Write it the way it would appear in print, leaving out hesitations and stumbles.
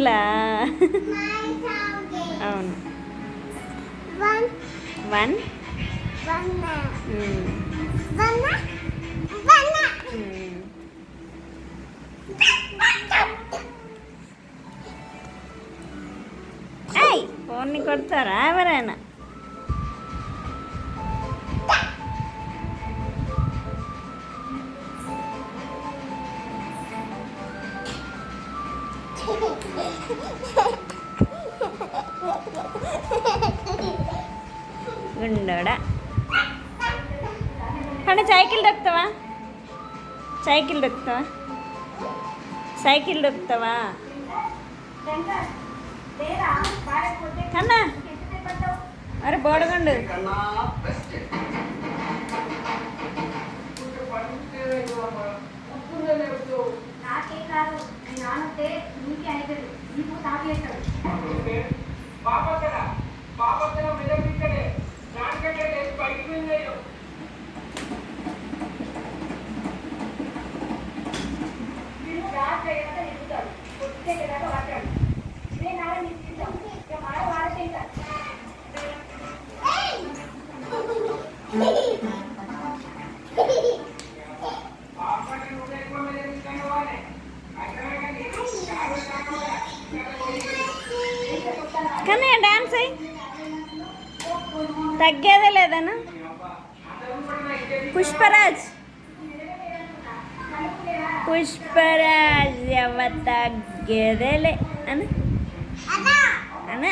పూలా అవును. 1 ఫోన్ని కొడతారా ఎవరైనా? గుండోడా కానీ సైకిల్ దొక్కుతావా? సైకిల్ దొక్కుతావా? సైకిల్ దొక్కుతావా కన్నా? అరే బోడగండు నాకే కాదు నానంటే నీకే అవుతుంది. నీకు తాగేస్తాడు మీరు జాగ్రత్త నిలుపుతాడు. వచ్చే కదా పట్టాడు. ఇదే నాన్న నిశ్చితాం ఇక మాట వాడతే కానీ డాన్స్ అయ్యి తగ్గేదే లేదనా? పుష్పరాజ్ పుష్పరాజ్ ఎవ తగ్గేదేలే అన అన